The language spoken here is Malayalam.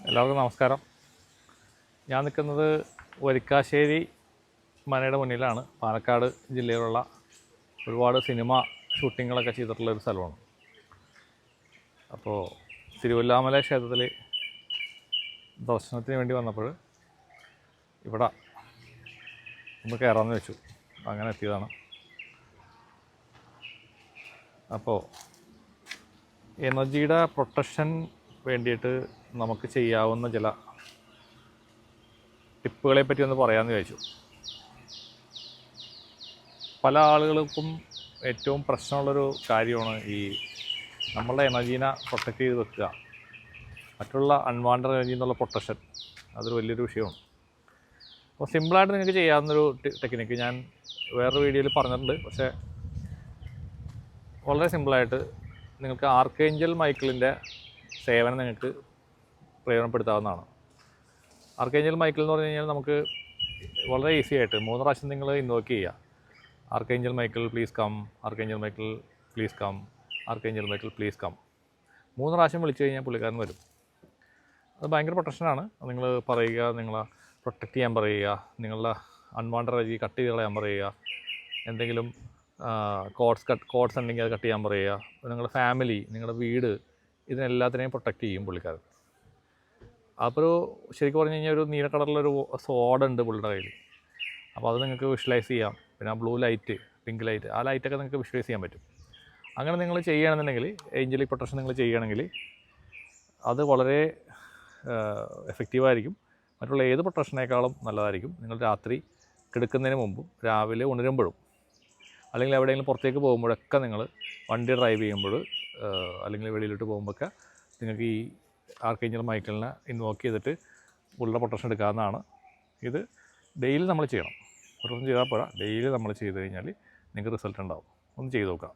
എല്ലാവർക്കും നമസ്കാരം. ഞാൻ നിൽക്കുന്നത് വരിക്കാശ്ശേരി മനയുടെ മുന്നിലാണ്. പാലക്കാട് ജില്ലയിലുള്ള ഒരുപാട് സിനിമ ഷൂട്ടിങ്ങുകളൊക്കെ ചെയ്തിട്ടുള്ളൊരു സ്ഥലമാണ്. അപ്പോൾ തിരുവല്ലാമല ക്ഷേത്രത്തിൽ ദർശനത്തിന് വേണ്ടി വന്നപ്പോൾ ഇവിടെ ഒന്ന് കയറാമെന്ന് വെച്ചു. അങ്ങനെ എത്തിയതാണ്. അപ്പോൾ എനർജിയുടെ പ്രൊട്ടക്ഷൻ വേണ്ടിയിട്ട് നമുക്ക് ചെയ്യാവുന്ന ചില ടിപ്പുകളെ പറ്റി ഒന്ന് പറയാമെന്ന് ചോദിച്ചു. പല ആളുകൾക്കും ഏറ്റവും പ്രശ്നമുള്ളൊരു കാര്യമാണ് ഈ നമ്മളുടെ എനർജീനെ പ്രൊട്ടക്റ്റ് ചെയ്ത് വെക്കുക. മറ്റുള്ള അൺവാണ്ടഡ് എനർജി എന്നുള്ള പ്രൊട്ടക്ഷൻ അതൊരു വലിയൊരു വിഷയമാണ്. അപ്പോൾ സിമ്പിളായിട്ട് നിങ്ങൾക്ക് ചെയ്യാവുന്നൊരു ടെക്നിക്ക് ഞാൻ വേറൊരു വീഡിയോയിൽ പറഞ്ഞിട്ടുണ്ട്. പക്ഷേ വളരെ സിമ്പിളായിട്ട് നിങ്ങൾക്ക് ആർക്കേഞ്ചൽ മൈക്കിളിൻ്റെ സേവനം നിങ്ങൾക്ക് പ്രയോജനപ്പെടുത്താവുന്നതാണ്. ആർക്കേഞ്ചൽ മൈക്കിൾ എന്ന് പറഞ്ഞു കഴിഞ്ഞാൽ നമുക്ക് വളരെ ഈസി ആയിട്ട് 3 പ്രാവശ്യം നിങ്ങൾ ഇൻവോക്ക് ചെയ്യുക. Archangel Michael please come, archangel Michael please come, archangel Michael please come 3 പ്രാവശ്യം വിളിച്ചു കഴിഞ്ഞാൽ പുള്ളിക്കാരൻ വരും. അത് ഭയങ്കര പ്രൊട്ടക്ഷനാണ്. നിങ്ങൾ പറയുക, നിങ്ങളെ പ്രൊട്ടക്റ്റ് ചെയ്യാൻ പറയുക, നിങ്ങളുടെ അൺവാണ്ടഡ് എനർജി കട്ട് ചെയ്ത് കളയാൻ പറയുക, എന്തെങ്കിലും കോഡ്സ് ഉണ്ടെങ്കിൽ അത് കട്ട് ചെയ്യാൻ പറയുക, നിങ്ങളുടെ ഫാമിലി, നിങ്ങളുടെ വീട്, ഇതിനെല്ലാത്തിനെയും പ്രൊട്ടക്റ്റ് ചെയ്യും പുള്ളിക്കാരൻ. അപ്പോൾ ശരിക്കും പറഞ്ഞു കഴിഞ്ഞാൽ ഒരു നീല കളറിലൊരു സോഡ് ഉണ്ട് പുള്ളിയുടെ കയ്യിൽ. അപ്പോൾ അത് നിങ്ങൾക്ക് വിഷ്വലൈസ് ചെയ്യാം. പിന്നെ ആ ബ്ലൂ ലൈറ്റ്, പിങ്ക് ലൈറ്റ്, ആ ലൈറ്റൊക്കെ നിങ്ങൾക്ക് വിഷ്വലൈസ് ചെയ്യാൻ പറ്റും. അങ്ങനെ നിങ്ങൾ ചെയ്യുകയാണെന്നുണ്ടെങ്കിൽ, ഏഞ്ചലിക് പ്രൊട്ടക്ഷൻ നിങ്ങൾ ചെയ്യുകയാണെങ്കിൽ അത് വളരെ എഫക്റ്റീവായിരിക്കും. മറ്റുള്ള ഏത് പ്രൊട്ടക്ഷനേക്കാളും നല്ലതായിരിക്കും. നിങ്ങൾ രാത്രി കിടക്കുന്നതിന് മുമ്പും രാവിലെ ഉണരുമ്പോഴും അല്ലെങ്കിൽ എവിടെയെങ്കിലും പുറത്തേക്ക് പോകുമ്പോഴൊക്കെ നിങ്ങൾ വണ്ടി ഡ്രൈവ് ചെയ്യുമ്പോൾ അല്ലെങ്കിൽ വെളിയിലോട്ട് പോകുമ്പോഴൊക്കെ നിങ്ങൾക്ക് ഈ ആർക്കേഞ്ചൽ മൈക്കിളിനെ ഇൻവോക്ക് ചെയ്തിട്ട് ഉള്ള പ്രൊട്ടക്ഷൻ എടുക്കാവുന്നതാണ്. ഇത് ഡെയിലി നമ്മൾ ചെയ്യണം. ഒരു ദിവസം ചെയ്താൽ പോരാ, ഡെയിലി നമ്മൾ ചെയ്ത് കഴിഞ്ഞാൽ നിങ്ങൾക്ക് റിസൾട്ട് ഉണ്ടാവും. ഒന്ന് ചെയ്ത് നോക്കാം.